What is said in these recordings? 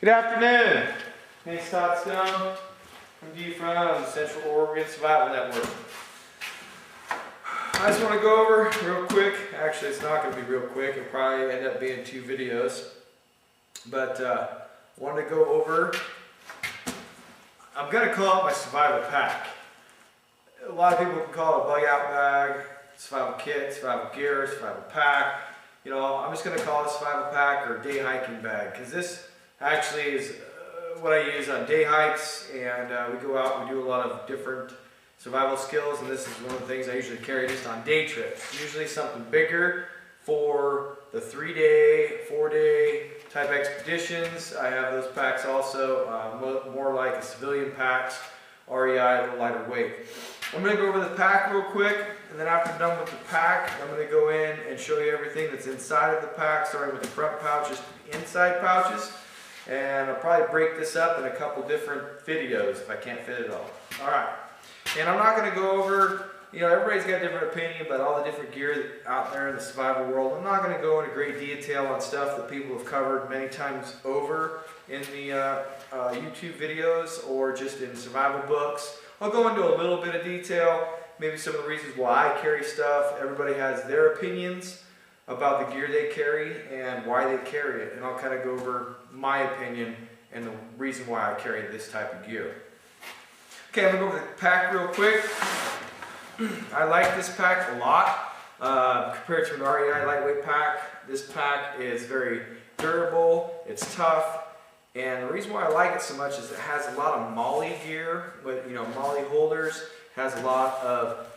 Good afternoon. Name's Todd Stone from D from Central Oregon Survival Network. I just want to go over real quick. Actually, it's not going to be real quick. It'll probably end up being 2 videos. But I wanted to go over. I'm going to call it my survival pack. A lot of people can call it a bug out bag, survival kit, survival gear, survival pack. You know, I'm just going to call it a survival pack or day hiking bag because this actually is what I use on day hikes, and we go out and we do a lot of different survival skills, and this is one of the things I usually carry just on day trips. Usually something bigger for the 3-day, 4-day type expeditions. I have those packs also, more like a civilian packs, REI, a little lighter weight. I'm going to go over the pack real quick, and then after I'm done with the pack, I'm going to go in and show you everything that's inside of the pack, starting with the front pouches to the inside pouches. And I'll probably break this up in a couple different videos if I can't fit it all. Alright, and I'm not going to go over, everybody's got a different opinion about all the different gear out there in the survival world. I'm not going to go into great detail on stuff that people have covered many times over in the YouTube videos or just in survival books. I'll go into a little bit of detail, maybe some of the reasons why I carry stuff. Everybody has their opinions about the gear they carry and why they carry it, and I'll kind of go over my opinion and the reason why I carry this type of gear. Okay, I'm going to go over the pack real quick. I like this pack a lot compared to an Rei Lightweight Pack. This pack is very durable, it's tough, and the reason why I like it so much is it has a lot of MOLLE gear, with MOLLE holders, has a lot of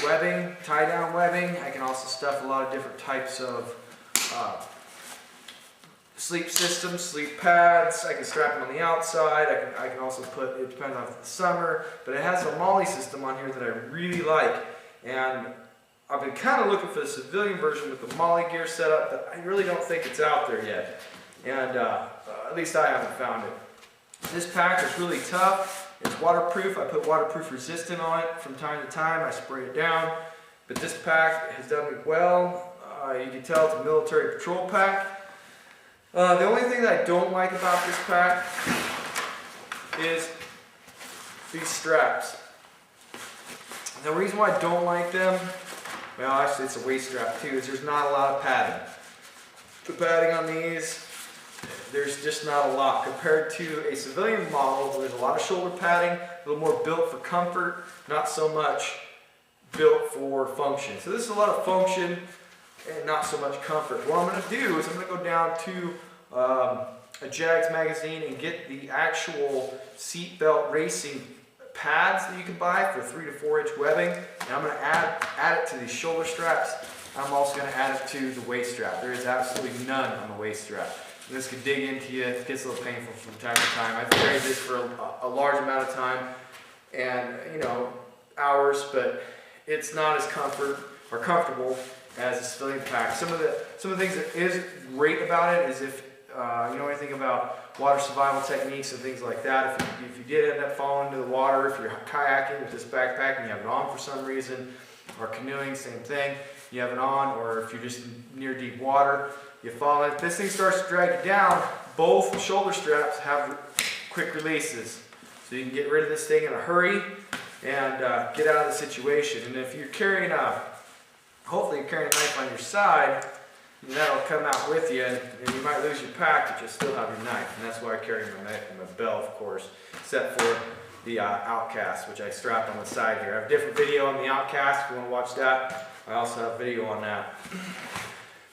webbing, tie-down webbing. I can also stuff a lot of different types of sleep systems, sleep pads. I can strap them on the outside. I can also put, it depends on the summer, but it has a MOLLE system on here that I really like. And I've been kind of looking for the civilian version with the MOLLE gear setup, but I really don't think it's out there yet. And at least I haven't found it. This pack is really tough. It's waterproof. I put waterproof resistant on it from time to time. I spray it down. But this pack has done me well. You can tell it's a military patrol pack. The only thing that I don't like about this pack is these straps. And the reason why I don't like them, well actually it's a waist strap too, is there's not a lot of padding. The padding on these, there's just not a lot compared to a civilian model where there's a lot of shoulder padding, a little more built for comfort, not so much built for function. So this is a lot of function and not so much comfort. What I'm going to do is I'm going to go down to a JAGS magazine and get the actual seatbelt racing pads that you can buy for 3 to 4 inch webbing, and I'm going to add it to these shoulder straps. I'm also going to add it to the waist strap. There is absolutely none on the waist strap. This could dig into you. It gets a little painful from time to time. I've carried this for a large amount of time, and hours, but it's not as comfortable as a civilian pack. Some of the things that is great about it is if you know anything about water survival techniques and things like that. If you did end up falling into the water, if you're kayaking with this backpack and you have it on for some reason, or canoeing, same thing, you have it on, or if you're just near deep water, you fall in. If this thing starts to drag you down, both shoulder straps have quick releases. So you can get rid of this thing in a hurry and get out of the situation. And if you're carrying hopefully you're carrying a knife on your side, and that'll come out with you, and you might lose your pack, but you'll still have your knife. And that's why I carry my knife in my belt, of course, except for the Outcast, which I strapped on the side here. I have a different video on the Outcast if you want to watch that. I also have a video on that.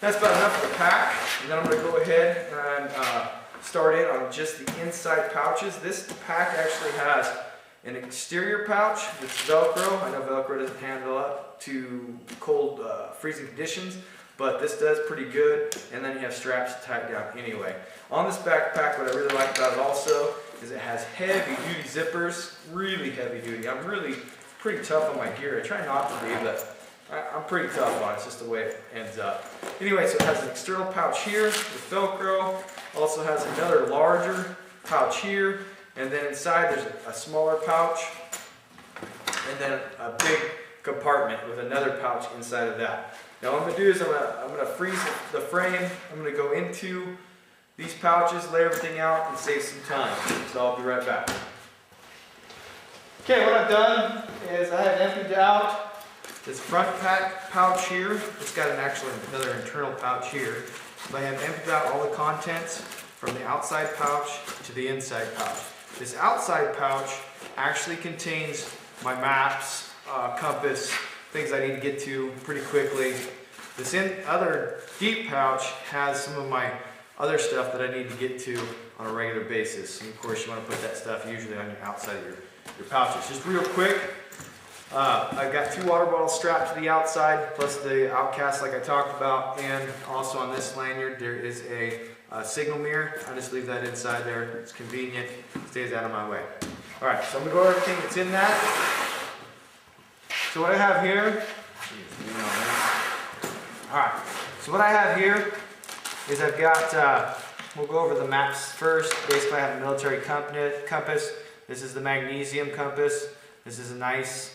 That's about enough of the pack, and then I'm going to go ahead and start in on just the inside pouches. This pack actually has an exterior pouch that's Velcro. I know Velcro doesn't handle up to cold, freezing conditions, but this does pretty good, and then you have straps to tie it down anyway. On this backpack, what I really like about it also is it has heavy-duty zippers, really heavy-duty. I'm really pretty tough on my gear. I try not to be, but I'm pretty tough on it. It's just the way it ends up. Anyway, so it has an external pouch here with Velcro. Also has another larger pouch here. And then inside there's a smaller pouch. And then a big compartment with another pouch inside of that. Now what I'm going to do is I'm going to freeze the frame. I'm going to go into these pouches, lay everything out, and save some time. So I'll be right back. Okay, what I've done is I have emptied out this front pack pouch here. It's got another internal pouch here. But I have emptied out all the contents from the outside pouch to the inside pouch. This outside pouch actually contains my maps, compass, things I need to get to pretty quickly. This other deep pouch has some of my other stuff that I need to get to on a regular basis. And of course you want to put that stuff usually on your outside of your pouches. Just real quick, I've got 2 water bottles strapped to the outside, plus the Outcast like I talked about, and also on this lanyard there is a signal mirror. I just leave that inside there. It's convenient, stays out of my way. Alright, so I'm going to go over everything that's in that. So what I have here, alright, so what I have here is I've got, we'll go over the maps first. Basically I have a military compass. This is the magnesium compass. This is a nice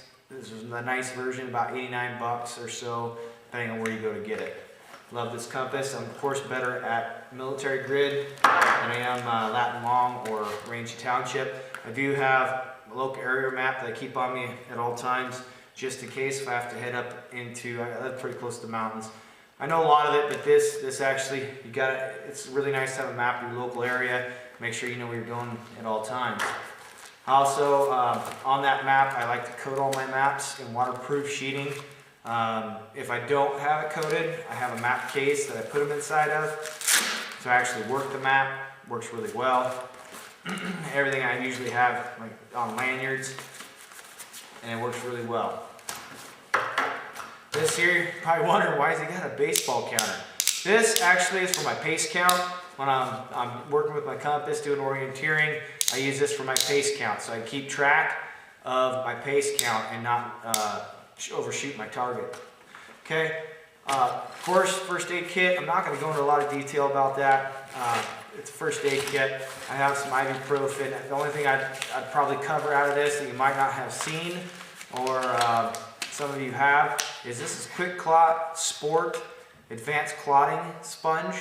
version, about 89 bucks or so, depending on where you go to get it. Love this compass. I'm of course better at military grid than I am Latin Long or Rangy Township. I do have a local area map that I keep on me at all times, just in case if I have to head up into, I live pretty close to the mountains. I know a lot of it, but this actually, it's really nice to have a map of your local area. Make sure you know where you're going at all times. Also, on that map, I like to coat all my maps in waterproof sheeting. If I don't have it coated, I have a map case that I put them inside of. So I actually work the map, works really well. Everything I usually have like on lanyards, and it works really well. This here, you're probably wondering why has it got a baseball counter. This actually is for my pace count. When I'm working with my compass, doing orienteering, I use this for my pace count, so I keep track of my pace count and not overshoot my target. Okay, of course, first aid kit, I'm not going to go into a lot of detail about that. It's a first aid kit. I have some ibuprofen. The only thing I'd probably cover out of this that you might not have seen, or some of you have, is this is Quick Clot Sport Advanced Clotting Sponge.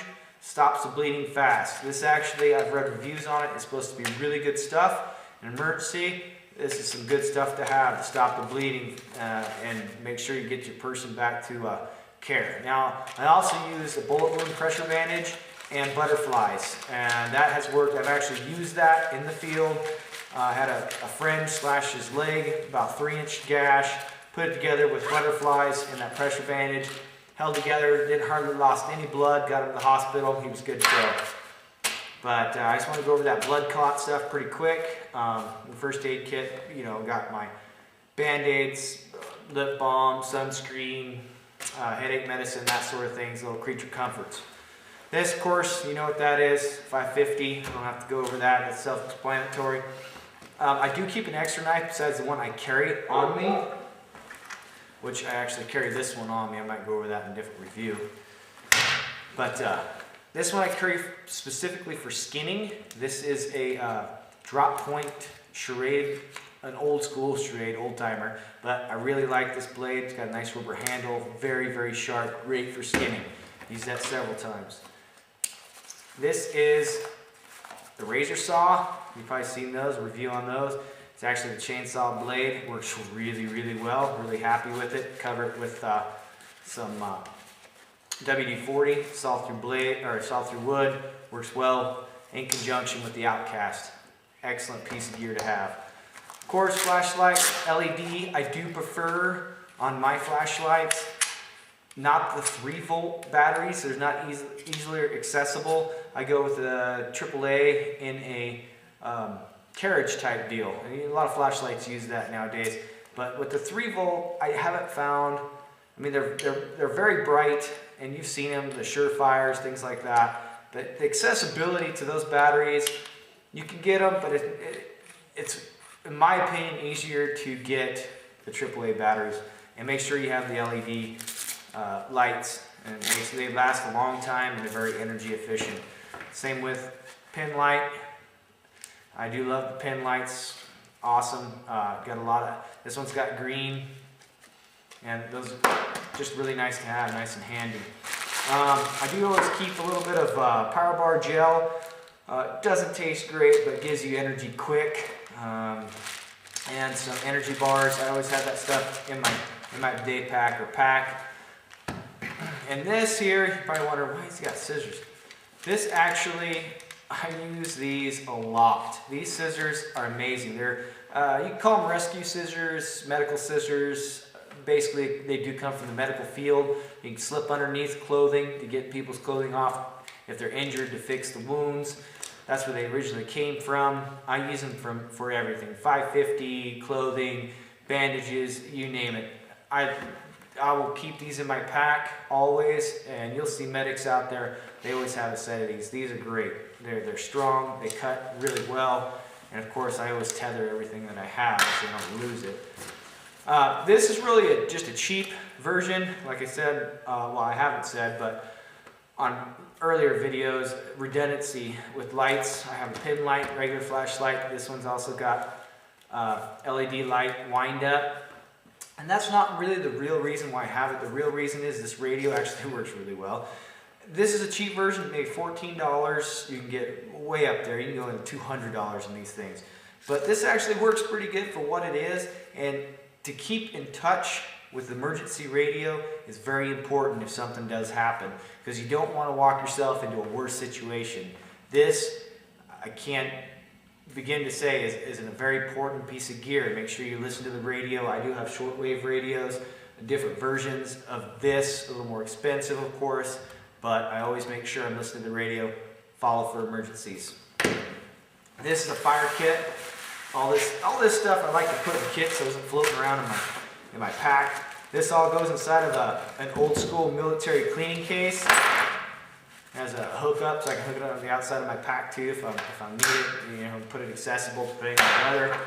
Stops the bleeding fast. This actually, I've read reviews on it. It's supposed to be really good stuff. In an emergency, this is some good stuff to have to stop the bleeding and make sure you get your person back to care. Now, I also use a bullet wound pressure bandage and butterflies, and that has worked. I've actually used that in the field. I had a friend slash his leg, about 3-inch gash, put it together with butterflies and that pressure bandage. Held together, didn't hardly lost any blood, got him to the hospital, he was good to go. But I just want to go over that blood clot stuff pretty quick. The first aid kit, got my Band-Aids, lip balm, sunscreen, headache medicine, that sort of things, little creature comforts. This, of course, you know what that is, 550, I don't have to go over that, it's self-explanatory. I do keep an extra knife besides the one I carry on me, which I actually carry this one on me. I might go over that in a different review. But this one I carry specifically for skinning. This is a drop point charade, an old school charade, old timer. But I really like this blade. It's got a nice rubber handle, very, very sharp, great for skinning. Used that several times. This is the razor saw. You've probably seen those, a review on those. It's actually the chainsaw blade, works really, really well. Really happy with it. Cover it with some WD-40, saw through blade or saw through wood. Works well in conjunction with the Outcast. Excellent piece of gear to have. Of course, flashlight, LED. I do prefer on my flashlights not the 3-volt batteries. They're not easily accessible. I go with a AAA in a carriage type deal. I mean, a lot of flashlights use that nowadays, but with the 3-volt, I haven't found. I mean, they're very bright, and you've seen them, the Surefires, things like that. But the accessibility to those batteries, you can get them, but it's in my opinion easier to get the AAA batteries, and make sure you have the LED lights, and they last a long time and they're very energy efficient. Same with pin light. I do love the pin lights, awesome. Got a lot of, this one's got green, and those are just really nice to have, nice and handy. I do always keep a little bit of Power Bar gel. It doesn't taste great, but gives you energy quick. And some energy bars. I always have that stuff in my day pack or pack. And this here, you probably wonder why he's got scissors. This actually, I use these a lot. These scissors are amazing. They're you can call them rescue scissors, medical scissors. Basically, they do come from the medical field. You can slip underneath clothing to get people's clothing off if they're injured, to fix the wounds. That's where they originally came from. I use them for everything. 550, clothing, bandages, you name it. I will keep these in my pack always, and you'll see medics out there, they always have a set of these. These are great. They're strong, they cut really well, and of course I always tether everything that I have so I don't lose it. This is really just a cheap version, like I said, well I haven't said, but on earlier videos, redundancy with lights. I have a pin light, regular flashlight. This one's also got LED light wind up. And that's not really the real reason why I have it. The real reason is this radio actually works really well. This is a cheap version, maybe $14. You can get way up there. You can go into $200 in these things. But this actually works pretty good for what it is. And to keep in touch with emergency radio is very important if something does happen, because you don't want to walk yourself into a worse situation. This, I can't begin to say, is a very important piece of gear. Make sure you listen to the radio. I do have shortwave radios, different versions of this, a little more expensive of course, but I always make sure I'm listening to the radio, follow for emergencies. This is a fire kit. All this stuff I like to put in the kit so it isn't floating around in my pack. This all goes inside of an old school military cleaning case. It has a hookup so I can hook it up on the outside of my pack too if I need it, you know, put it accessible depending on the weather.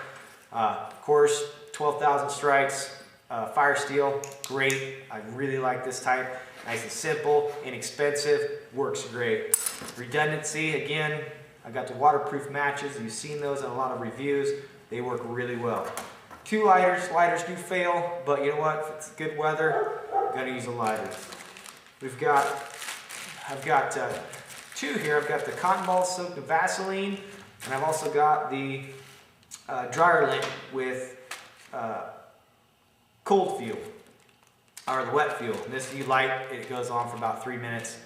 Of course, 12,000 strikes, fire steel, great. I really like this type. Nice and simple, inexpensive, works great. Redundancy, again, I got the waterproof matches. You've seen those in a lot of reviews. They work really well. 2 lighters. Lighters do fail, but you know what? If it's good weather, I'm gonna use a lighter. I've got 2 here. I've got the cotton balls soaked in Vaseline, and I've also got the dryer lint with cold fuel, or the wet fuel. This you light, it goes on for about 3 minutes.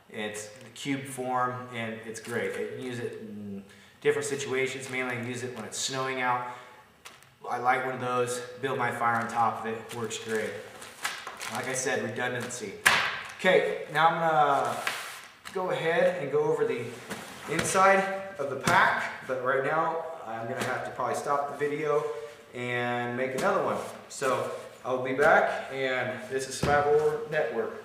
It's cube form, and it's great. I use it in different situations. Mainly I use it when it's snowing out. I light one of those, build my fire on top of it, works great. Like I said, redundancy. Okay, now I'm gonna go ahead and go over the inside of the pack, but right now I'm gonna have to probably stop the video and make another one. So I'll be back, and this is Survival Network.